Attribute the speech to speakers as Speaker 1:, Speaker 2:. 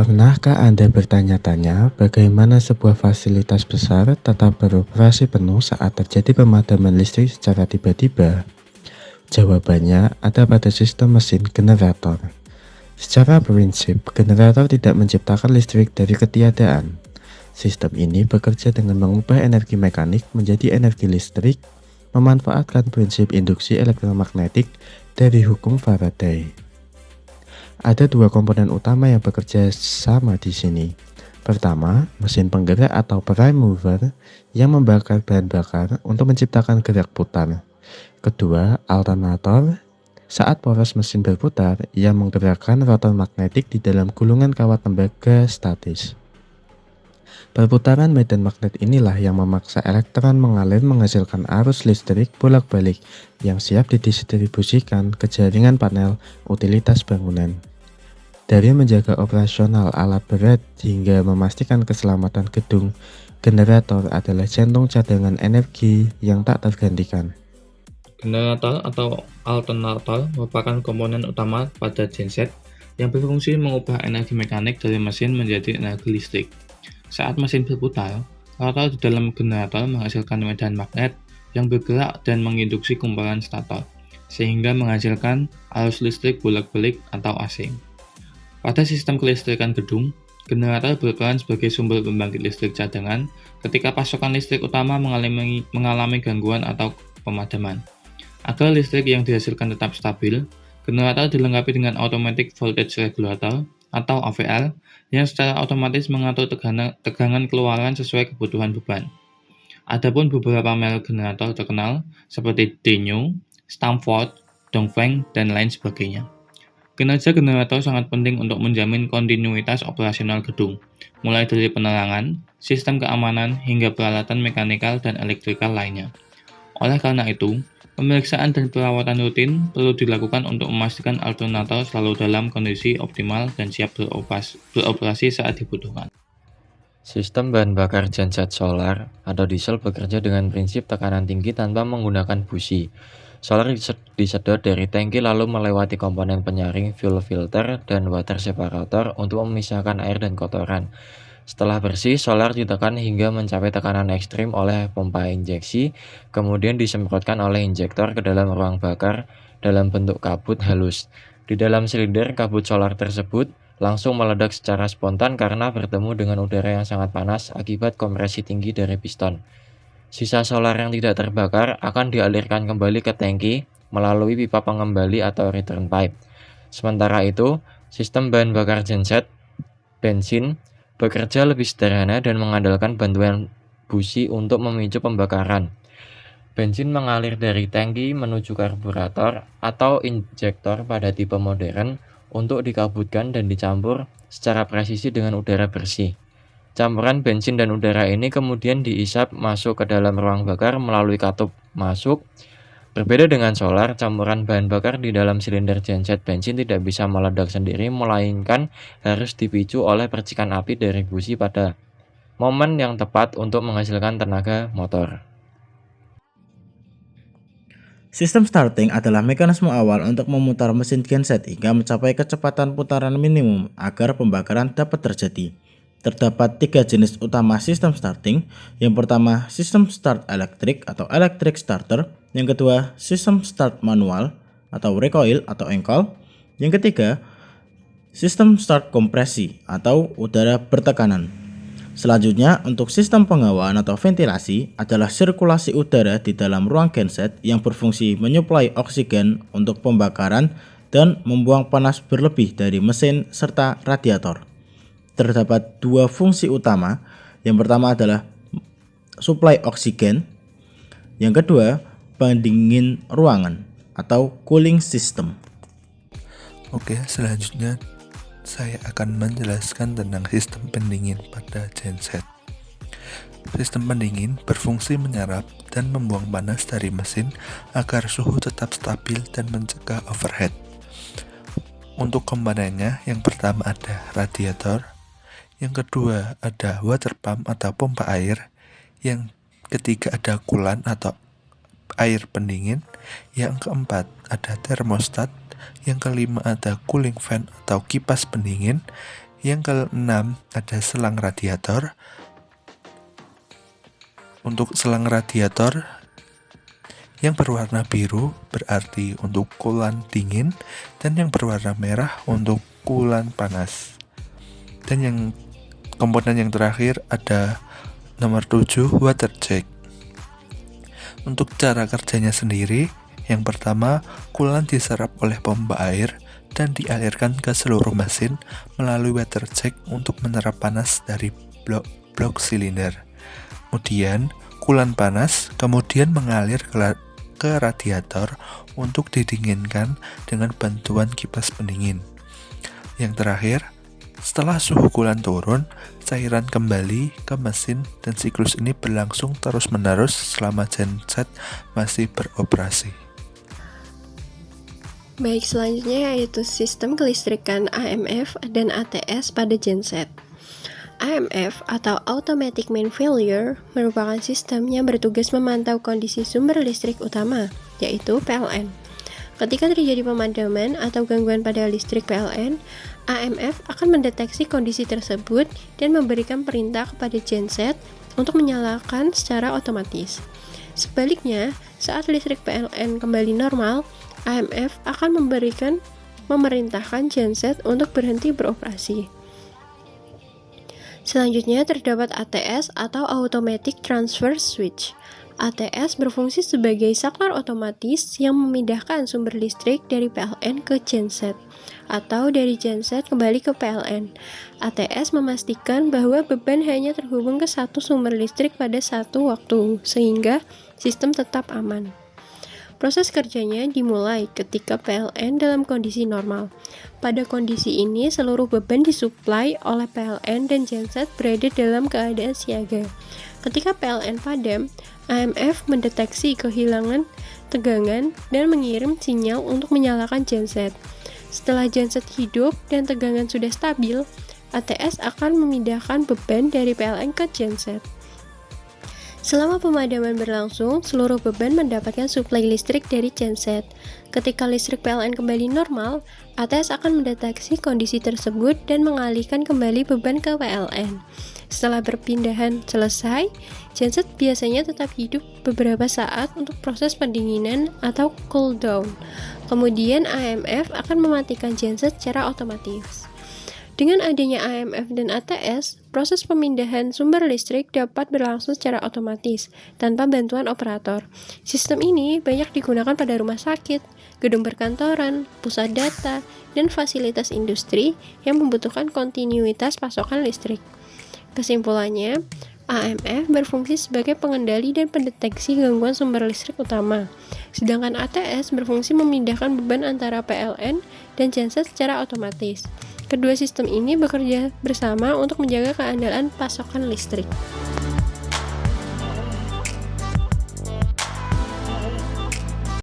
Speaker 1: Pernahkah Anda bertanya-tanya bagaimana sebuah fasilitas besar tetap beroperasi penuh saat terjadi pemadaman listrik secara tiba-tiba? Jawabannya ada pada sistem mesin generator. Secara prinsip, generator tidak menciptakan listrik dari ketiadaan. Sistem ini bekerja dengan mengubah energi mekanik menjadi energi listrik, memanfaatkan prinsip induksi elektromagnetik dari hukum Faraday. Ada dua komponen utama yang bekerja sama di sini. Pertama, mesin penggerak atau prime mover yang membakar bahan bakar untuk menciptakan gerak putar. Kedua, alternator saat poros mesin berputar yang menggerakkan rotor magnetik di dalam gulungan kawat tembaga statis. Perputaran medan magnet inilah yang memaksa elektron mengalir menghasilkan arus listrik bolak-balik yang siap didistribusikan ke jaringan panel utilitas bangunan. Dari menjaga operasional alat berat hingga memastikan keselamatan gedung, generator adalah jantung cadangan energi yang tak tergantikan.
Speaker 2: Generator atau alternator merupakan komponen utama pada genset yang berfungsi mengubah energi mekanik dari mesin menjadi energi listrik. Saat mesin berputar, rotor di dalam generator menghasilkan medan magnet yang bergerak dan menginduksi kumparan stator, sehingga menghasilkan arus listrik bolak-balik atau AC. Pada sistem kelistrikan gedung, generator berperan sebagai sumber pembangkit listrik cadangan ketika pasokan listrik utama mengalami gangguan atau pemadaman. Agar listrik yang dihasilkan tetap stabil, generator dilengkapi dengan Automatic Voltage Regulator atau AVR yang secara otomatis mengatur tegangan keluaran sesuai kebutuhan beban. Adapun beberapa merek generator terkenal seperti Daewoo, Stamford, Dongfeng, dan lain sebagainya. Kinerja generator sangat penting untuk menjamin kontinuitas operasional gedung, mulai dari penerangan, sistem keamanan, hingga peralatan mekanikal dan elektrikal lainnya. Oleh karena itu, pemeriksaan dan perawatan rutin perlu dilakukan untuk memastikan alternator selalu dalam kondisi optimal dan siap beroperasi saat dibutuhkan.
Speaker 3: Sistem bahan bakar genset solar atau diesel bekerja dengan prinsip tekanan tinggi tanpa menggunakan busi. Solar disedot dari tangki lalu melewati komponen penyaring fuel filter dan water separator untuk memisahkan air dan kotoran. Setelah bersih, solar ditekan hingga mencapai tekanan ekstrim oleh pompa injeksi, kemudian disemprotkan oleh injektor ke dalam ruang bakar dalam bentuk kabut halus. Di dalam silinder, kabut solar tersebut langsung meledak secara spontan karena bertemu dengan udara yang sangat panas akibat kompresi tinggi dari piston. Sisa solar yang tidak terbakar akan dialirkan kembali ke tangki melalui pipa pengembali atau return pipe. Sementara itu, sistem bahan bakar genset bensin bekerja lebih sederhana dan mengandalkan bantuan busi untuk memicu pembakaran. Bensin mengalir dari tangki menuju karburator atau injektor pada tipe modern untuk dikabutkan dan dicampur secara presisi dengan udara bersih. Campuran bensin dan udara ini kemudian diisap masuk ke dalam ruang bakar melalui katup masuk. Berbeda dengan solar, campuran bahan bakar di dalam silinder genset bensin tidak bisa meledak sendiri, melainkan harus dipicu oleh percikan api dari busi pada momen yang tepat untuk menghasilkan tenaga motor.
Speaker 4: Sistem starting adalah mekanisme awal untuk memutar mesin genset hingga mencapai kecepatan putaran minimum agar pembakaran dapat terjadi. Terdapat tiga jenis utama sistem starting. Yang pertama, sistem start elektrik atau electric starter. Yang kedua, sistem start manual atau recoil atau engkol. Yang ketiga, sistem start kompresi atau udara bertekanan. Selanjutnya, untuk sistem penghawaan atau ventilasi adalah sirkulasi udara di dalam ruang genset yang berfungsi menyuplai oksigen untuk pembakaran dan membuang panas berlebih dari mesin serta radiator. Terdapat dua fungsi utama. Yang pertama adalah suplai oksigen. Yang kedua, pendingin ruangan atau cooling system.
Speaker 5: Oke, selanjutnya saya akan menjelaskan tentang sistem pendingin pada genset. Sistem pendingin berfungsi menyerap dan membuang panas dari mesin agar suhu tetap stabil dan mencegah overheat. Untuk komponennya, yang pertama ada radiator, yang kedua ada water pump atau pompa air, yang ketiga ada coolant atau air pendingin, yang keempat ada termostat, yang kelima ada cooling fan atau kipas pendingin, Yang keenam ada selang radiator. Untuk selang radiator yang berwarna biru berarti untuk coolant dingin, dan yang berwarna merah untuk coolant panas. Dan yang komponen yang terakhir ada nomor 7, water jet. Untuk cara kerjanya sendiri, yang pertama, coolant diserap oleh pompa air dan dialirkan ke seluruh mesin melalui water jet untuk menyerap panas dari blok silinder. Kemudian, coolant panas kemudian mengalir ke radiator untuk didinginkan dengan bantuan kipas pendingin. Yang terakhir, setelah suhu coolant turun, cairan kembali ke mesin dan siklus ini berlangsung terus-menerus selama genset masih beroperasi.
Speaker 6: Baik, selanjutnya yaitu sistem kelistrikan AMF dan ATS pada genset. AMF atau Automatic Main Failure merupakan sistem yang bertugas memantau kondisi sumber listrik utama, yaitu PLN. Ketika terjadi pemadaman atau gangguan pada listrik PLN, AMF akan mendeteksi kondisi tersebut dan memberikan perintah kepada genset untuk menyalakan secara otomatis. Sebaliknya, saat listrik PLN kembali normal, AMF akan memerintahkan genset untuk berhenti beroperasi. Selanjutnya terdapat ATS atau Automatic Transfer Switch. ATS berfungsi sebagai saklar otomatis yang memindahkan sumber listrik dari PLN ke genset atau dari genset kembali ke PLN. ATS memastikan bahwa beban hanya terhubung ke satu sumber listrik pada satu waktu, sehingga sistem tetap aman. Proses kerjanya dimulai ketika PLN dalam kondisi normal. Pada kondisi ini, seluruh beban disuplai oleh PLN dan genset berada dalam keadaan siaga. Ketika PLN padam, AMF mendeteksi kehilangan tegangan dan mengirim sinyal untuk menyalakan genset. Setelah genset hidup dan tegangan sudah stabil, ATS akan memindahkan beban dari PLN ke genset. Selama pemadaman berlangsung, seluruh beban mendapatkan suplai listrik dari genset. Ketika listrik PLN kembali normal, ATS akan mendeteksi kondisi tersebut dan mengalihkan kembali beban ke PLN. Setelah perpindahan selesai, genset biasanya tetap hidup beberapa saat untuk proses pendinginan atau cool down. Kemudian AMF akan mematikan genset secara otomatis. Dengan adanya AMF dan ATS, proses pemindahan sumber listrik dapat berlangsung secara otomatis, tanpa bantuan operator. Sistem ini banyak digunakan pada rumah sakit, gedung perkantoran, pusat data, dan fasilitas industri yang membutuhkan kontinuitas pasokan listrik. Kesimpulannya, AMF berfungsi sebagai pengendali dan pendeteksi gangguan sumber listrik utama, sedangkan ATS berfungsi memindahkan beban antara PLN dan genset secara otomatis. Kedua sistem ini bekerja bersama untuk menjaga keandalan pasokan listrik.